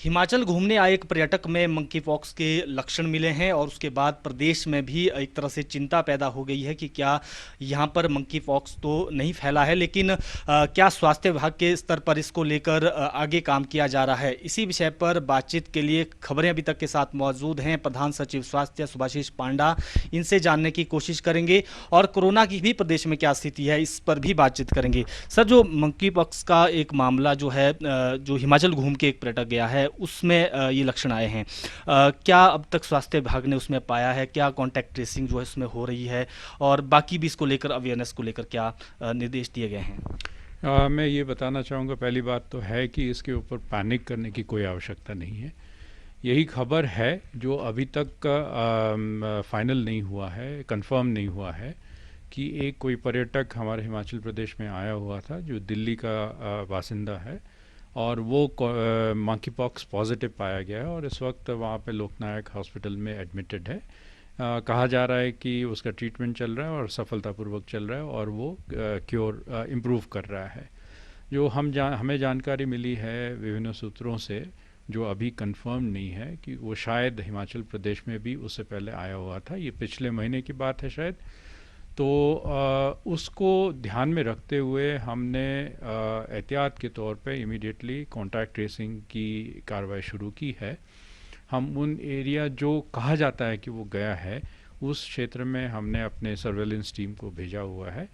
हिमाचल घूमने आए एक पर्यटक में मंकी पॉक्स के लक्षण मिले हैं और उसके बाद प्रदेश में भी एक तरह से चिंता पैदा हो गई है कि क्या यहाँ पर मंकी पॉक्स तो नहीं फैला है, लेकिन क्या स्वास्थ्य विभाग के स्तर पर इसको लेकर आगे काम किया जा रहा है। इसी विषय पर बातचीत के लिए खबरें अभी तक के साथ मौजूद हैं प्रधान सचिव स्वास्थ्य सुभाशीष पांडा। इनसे जानने की कोशिश करेंगे और कोरोना की भी प्रदेश में क्या स्थिति है इस पर भी बातचीत करेंगे। सर, जो मंकी पॉक्स का एक मामला जो है, जो हिमाचल घूम के एक पर्यटक गया है उसमें ये लक्षण आए हैं, क्या अब तक स्वास्थ्य विभाग ने उसमें पाया है, क्या कॉन्टैक्ट ट्रेसिंग जो है उसमें हो रही है और बाकी भी इसको लेकर अवेयरनेस को लेकर क्या निर्देश दिए गए हैं? मैं ये बताना चाहूँगा, पहली बात तो है कि इसके ऊपर पैनिक करने की कोई आवश्यकता नहीं है। यही खबर है जो अभी तक फाइनल नहीं हुआ है, कंफर्म नहीं हुआ है कि एक कोई पर्यटक हमारे हिमाचल प्रदेश में आया हुआ था जो दिल्ली का बासिंदा है और वो मंकी पॉक्स पॉजिटिव पाया गया है और इस वक्त वहाँ पे लोकनायक हॉस्पिटल में एडमिटेड है। कहा जा रहा है कि उसका ट्रीटमेंट चल रहा है और सफलतापूर्वक चल रहा है और वो क्योर इम्प्रूव कर रहा है। जो हमें जानकारी मिली है विभिन्न सूत्रों से, जो अभी कंफर्म नहीं है, कि वो शायद हिमाचल प्रदेश में भी उससे पहले आया हुआ था। ये पिछले महीने की बात है शायद। तो उसको ध्यान में रखते हुए हमने एहतियात के तौर पे इमीडिएटली कॉन्टैक्ट ट्रेसिंग की कार्रवाई शुरू की है। हम उन एरिया जो कहा जाता है कि वो गया है, उस क्षेत्र में हमने अपने सर्वेलेंस टीम को भेजा हुआ है।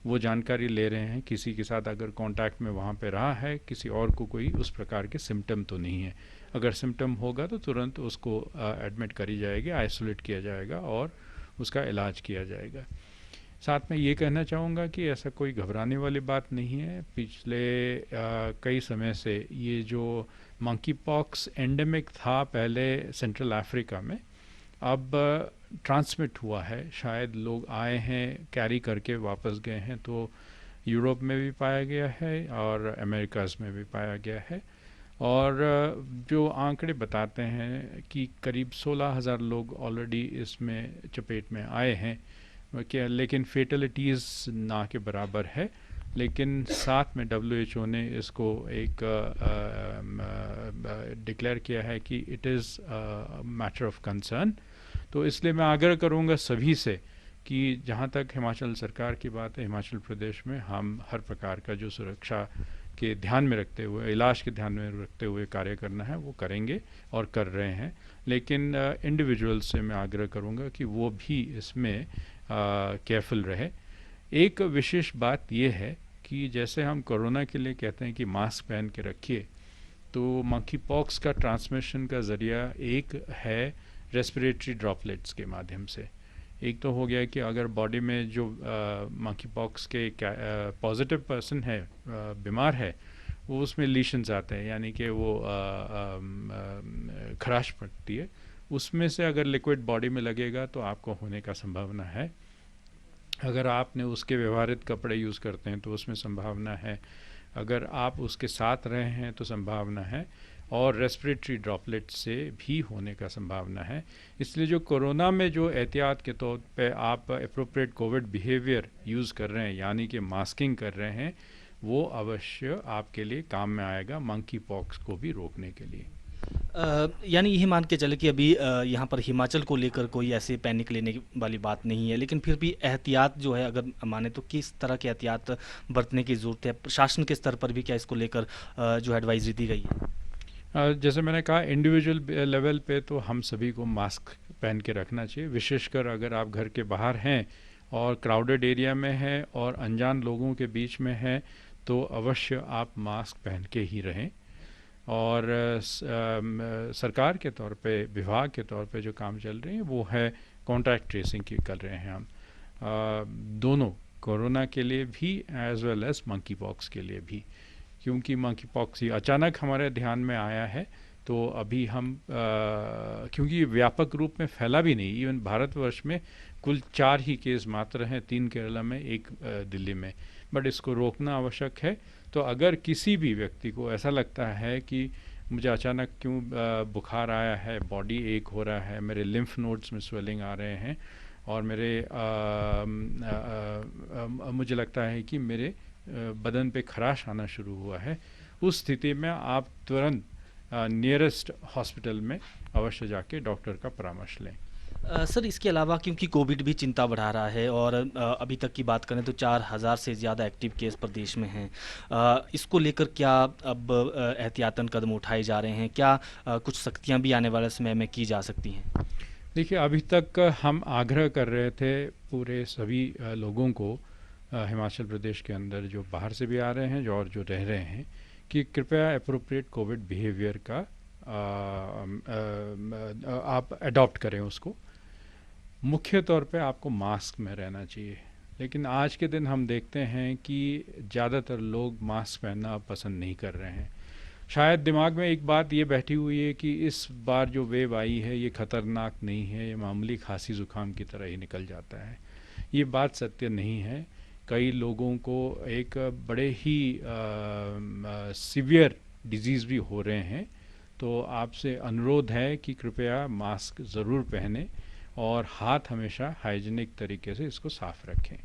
वो जानकारी ले रहे हैं किसी के साथ अगर कांटेक्ट में वहाँ पे रहा है, किसी और को कोई उस प्रकार के सिम्टम तो नहीं है। अगर सिम्टम होगा तो तुरंत उसको एडमिट करी जाएगी, आइसोलेट किया जाएगा और उसका इलाज किया जाएगा। साथ में ये कहना चाहूँगा कि ऐसा कोई घबराने वाली बात नहीं है। पिछले कई समय से ये जो मंकी पॉक्स एंडेमिक था पहले सेंट्रल अफ्रीका में, अब ट्रांसमिट हुआ है। शायद लोग आए हैं, कैरी करके वापस गए हैं, तो यूरोप में भी पाया गया है और अमेरिकाज़ में भी पाया गया है। और जो आंकड़े बताते हैं कि करीब 16,000 लोग ऑलरेडी इसमें चपेट में आए हैं, क्या, लेकिन फेटलिटीज़ ना के बराबर है। लेकिन साथ में WHO ने इसको एक डिक्लेयर किया है कि it is matter of concern. तो इसलिए मैं आग्रह करूँगा सभी से कि जहाँ तक हिमाचल सरकार की बात है, हिमाचल प्रदेश में हम हर प्रकार का जो सुरक्षा के ध्यान में रखते हुए, इलाज के ध्यान में रखते हुए कार्य करना है वो करेंगे और कर रहे हैं। लेकिन इंडिविजुअल से मैं आग्रह करूँगा कि वो भी इसमें केयरफुल रहे। एक विशेष बात यह है कि जैसे हम कोरोना के लिए कहते हैं कि मास्क पहन के रखिए, तो मंकी पॉक्स का ट्रांसमिशन का ज़रिया एक है रेस्पिरेटरी ड्रॉपलेट्स के माध्यम से। एक तो हो गया कि अगर बॉडी में जो मंकी पॉक्स के पॉजिटिव पर्सन है, बीमार है, वो उसमें लीशंस आते हैं, यानी कि वो खराश पड़ती है। उसमें से अगर लिक्विड बॉडी में लगेगा तो आपको होने का संभावना है। अगर आपने उसके व्यवहारिक कपड़े यूज़ करते हैं तो उसमें संभावना है। अगर आप उसके साथ रहे हैं तो संभावना है। और रेस्पिरेटरी ड्रॉपलेट से भी होने का संभावना है। इसलिए जो कोरोना में जो एहतियात के तौर पे आप एप्रोप्रिएट कोविड बिहेवियर यूज़ कर रहे हैं, यानी कि मास्किंग कर रहे हैं, वो अवश्य आपके लिए काम में आएगा मंकी पॉक्स को भी रोकने के लिए। यानी यही मान के चले कि अभी यहाँ पर हिमाचल को लेकर कोई ऐसे पैनिक लेने वाली बात नहीं है, लेकिन फिर भी एहतियात जो है अगर माने तो किस तरह के एहतियात बरतने की ज़रूरत है? प्रशासन के स्तर पर भी क्या इसको लेकर जो एडवाइजरी दी गई है? जैसे मैंने कहा, इंडिविजुअल लेवल पे तो हम सभी को मास्क पहन के रखना चाहिए। विशेषकर अगर आप घर के बाहर हैं और क्राउडेड एरिया में हैं और अनजान लोगों के बीच में हैं, तो अवश्य आप मास्क पहन के ही रहें। और सरकार के तौर पे, विभाग के तौर पे जो काम चल रहे हैं वो है कॉन्टैक्ट ट्रेसिंग की कर रहे हैं हम, दोनों, कोरोना के लिए भी as well as monkeypox के लिए भी। क्योंकि मंकी पॉक्स ही अचानक हमारे ध्यान में आया है, तो अभी हम क्योंकि व्यापक रूप में फैला भी नहीं, इवन भारतवर्ष में कुल 4 ही केस मात्र हैं, 3 केरला में, 1 दिल्ली में, बट इसको रोकना आवश्यक है। तो अगर किसी भी व्यक्ति को ऐसा लगता है कि मुझे अचानक क्यों बुखार आया है, बॉडी एक हो रहा है, मेरे लिम्फ नोड्स में स्वेलिंग आ रहे हैं और मुझे लगता है कि मेरे बदन पे खराश आना शुरू हुआ है, उस स्थिति में आप तुरंत नियरेस्ट हॉस्पिटल में अवश्य जाके डॉक्टर का परामर्श लें। सर, इसके अलावा क्योंकि कोविड भी चिंता बढ़ा रहा है और अभी तक की बात करें तो 4,000 से ज़्यादा एक्टिव केस प्रदेश में हैं। इसको लेकर क्या अब एहतियातन कदम उठाए जा रहे हैं? क्या कुछ सख्तियां भी आने वाले समय में की जा सकती हैं? देखिए, अभी तक हम आग्रह कर रहे थे पूरे सभी लोगों को हिमाचल प्रदेश के अंदर जो बाहर से भी आ रहे हैं और जो रह रहे हैं कि कृपया अप्रोप्रिएट कोविड बिहेवियर का आप अडॉप्ट करें उसको। मुख्य तौर पे आपको मास्क में रहना चाहिए, लेकिन आज के दिन हम देखते हैं कि ज़्यादातर लोग मास्क पहनना पसंद नहीं कर रहे हैं। शायद दिमाग में एक बात ये बैठी हुई है कि इस बार जो वेव आई है ये ख़तरनाक नहीं है, ये मामूली खांसी ज़ुकाम की तरह ही निकल जाता है। ये बात सत्य नहीं है। कई लोगों को एक बड़े ही सीवियर डिजीज़ भी हो रहे हैं। तो आपसे अनुरोध है कि कृपया मास्क ज़रूर पहनें और हाथ हमेशा हाइजीनिक तरीके से इसको साफ़ रखें।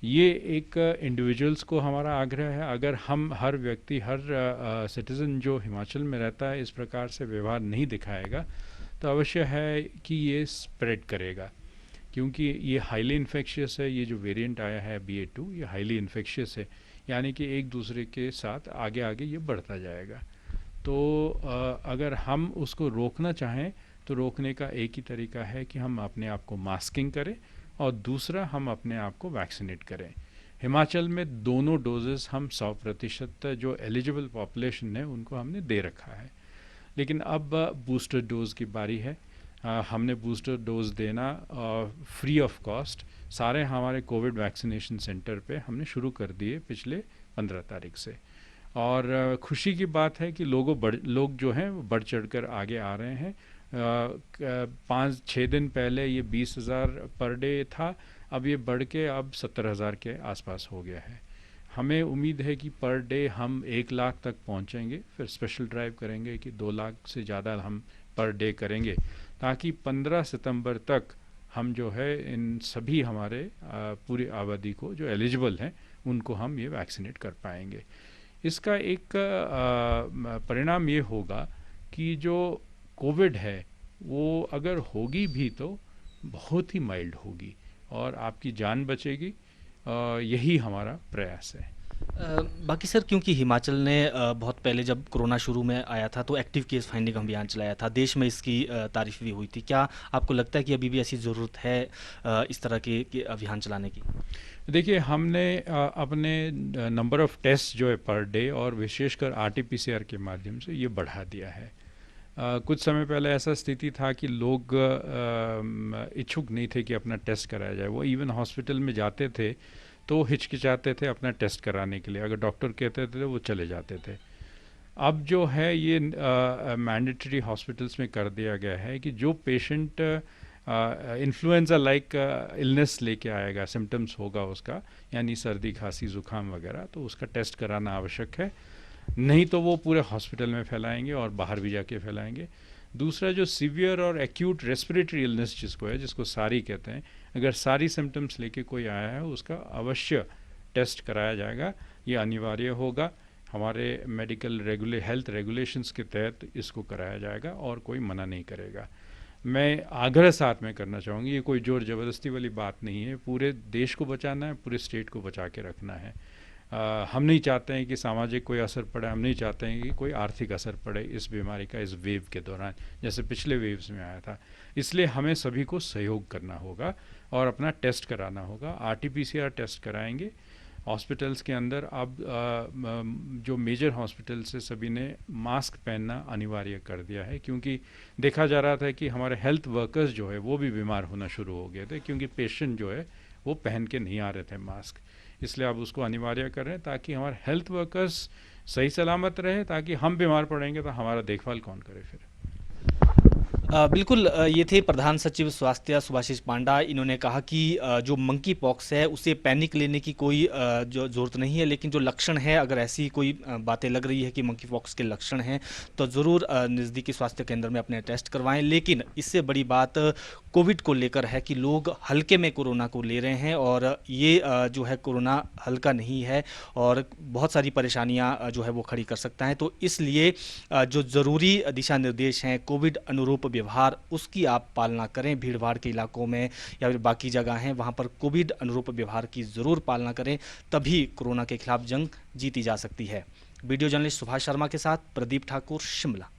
ये एक इंडिविजुअल्स को हमारा आग्रह है। अगर हम हर व्यक्ति, हर सिटीज़न जो हिमाचल में रहता है इस प्रकार से व्यवहार नहीं दिखाएगा तो अवश्य है कि ये स्प्रेड करेगा, क्योंकि ये हाईली इन्फेक्शियस है। ये जो वेरिएंट आया है BA.2 ये हाईली इन्फेक्शियस है, यानी कि एक दूसरे के साथ आगे आगे ये बढ़ता जाएगा। तो अगर हम उसको रोकना चाहें तो रोकने का एक ही तरीका है कि हम अपने आप को मास्किंग करें और दूसरा हम अपने आप को वैक्सीनेट करें। हिमाचल में दोनों डोजेस हम 100% जो एलिजिबल पॉपुलेशन है उनको हमने दे रखा है, लेकिन अब बूस्टर डोज की बारी है। हमने बूस्टर डोज देना फ्री ऑफ कॉस्ट सारे हमारे कोविड वैक्सीनेशन सेंटर पे हमने शुरू कर दिए पिछले 15 तारीख से। और खुशी की बात है कि लोग जो हैं वो बढ़ चढ़ कर आगे आ रहे हैं। 5-6 दिन पहले ये 20,000 पर डे था, अब ये बढ़ के अब 70,000 के आसपास हो गया है। हमें उम्मीद है कि पर डे हम 1 लाख तक पहुंचेंगे, फिर स्पेशल ड्राइव करेंगे कि 2 लाख से ज़्यादा हम पर डे करेंगे, ताकि 15 सितंबर तक हम जो है इन सभी हमारे पूरी आबादी को जो एलिजिबल हैं उनको हम ये वैक्सीनेट कर पाएंगे। इसका एक परिणाम ये होगा कि जो कोविड है वो अगर होगी भी तो बहुत ही माइल्ड होगी और आपकी जान बचेगी। यही हमारा प्रयास है। बाकी सर, क्योंकि हिमाचल ने बहुत पहले जब कोरोना शुरू में आया था तो एक्टिव केस फाइंडिंग अभियान चलाया था, देश में इसकी तारीफ भी हुई थी। क्या आपको लगता है कि अभी भी ऐसी ज़रूरत है इस तरह के अभियान चलाने की? देखिए, हमने अपने नंबर ऑफ़ टेस्ट जो है पर डे और विशेषकर RT-PCR के माध्यम से ये बढ़ा दिया है। कुछ समय पहले ऐसा स्थिति था कि लोग इच्छुक नहीं थे कि अपना टेस्ट कराया जाए। वो इवन हॉस्पिटल में जाते थे तो हिचकिचाते थे अपना टेस्ट कराने के लिए। अगर डॉक्टर कहते थे वो चले जाते थे। अब जो है ये मैंडेटरी हॉस्पिटल्स में कर दिया गया है कि जो पेशेंट इन्फ्लुएंजा लाइक इलनेस लेके आएगा, सिम्टम्स होगा उसका, यानी सर्दी खांसी ज़ुकाम वगैरह, तो उसका टेस्ट कराना आवश्यक है। नहीं तो वो पूरे हॉस्पिटल में फैलाएंगे और बाहर भी जाके फैलाएंगे। दूसरा, जो सीवियर और एक्यूट रेस्पिरेटरी इलनेस जिसको सारी कहते हैं, अगर सारी सिम्टम्स लेके कोई आया है उसका अवश्य टेस्ट कराया जाएगा। ये अनिवार्य होगा। हमारे मेडिकल हेल्थ रेगुलेशंस के तहत इसको कराया जाएगा और कोई मना नहीं करेगा। मैं आग्रह साथ में करना चाहूँगी, ये कोई जोर ज़बरदस्ती वाली बात नहीं है। पूरे देश को बचाना है, पूरे स्टेट को बचा के रखना है। हम नहीं चाहते हैं कि सामाजिक कोई असर पड़े, हम नहीं चाहते हैं कि कोई आर्थिक असर पड़े इस बीमारी का, इस वेव के दौरान, जैसे पिछले वेव्स में आया था। इसलिए हमें सभी को सहयोग करना होगा और अपना टेस्ट कराना होगा। RT-PCR टेस्ट कराएंगे हॉस्पिटल्स के अंदर। अब जो मेजर हॉस्पिटल्स है सभी ने मास्क पहनना अनिवार्य कर दिया है, क्योंकि देखा जा रहा था कि हमारे हेल्थ वर्कर्स जो है वो भी बीमार होना शुरू हो गए थे, क्योंकि पेशेंट जो है वो पहन के नहीं आ रहे थे मास्क। इसलिए अब उसको अनिवार्य करें ताकि हमारे हेल्थ वर्कर्स सही सलामत रहे, ताकि हम बीमार पड़ेंगे तो हमारा देखभाल कौन करे फिर। बिल्कुल, ये थे प्रधान सचिव स्वास्थ्य सुभाषिष पांडा। इन्होंने कहा कि जो मंकी पॉक्स है उसे पैनिक लेने की कोई जो ज़रूरत नहीं है, लेकिन जो लक्षण है, अगर ऐसी कोई बातें लग रही है कि मंकी पॉक्स के लक्षण हैं तो ज़रूर नज़दीकी स्वास्थ्य केंद्र में अपने टेस्ट करवाएं। लेकिन इससे बड़ी बात कोविड को लेकर है कि लोग हल्के में कोरोना को ले रहे हैं, और ये जो है कोरोना हल्का नहीं है और बहुत सारी परेशानियां जो है वो खड़ी कर सकता है। तो इसलिए जो ज़रूरी दिशा निर्देश हैं, कोविड अनुरूप व्यवहार, उसकी आप पालना करें। भीड़ भाड़ के इलाकों में या फिर बाकी जगह हैं वहाँ पर कोविड अनुरूप व्यवहार की ज़रूर पालना करें, तभी कोरोना के खिलाफ जंग जीती जा सकती है। वीडियो जर्नलिस्ट सुभाष शर्मा के साथ प्रदीप ठाकुर, शिमला।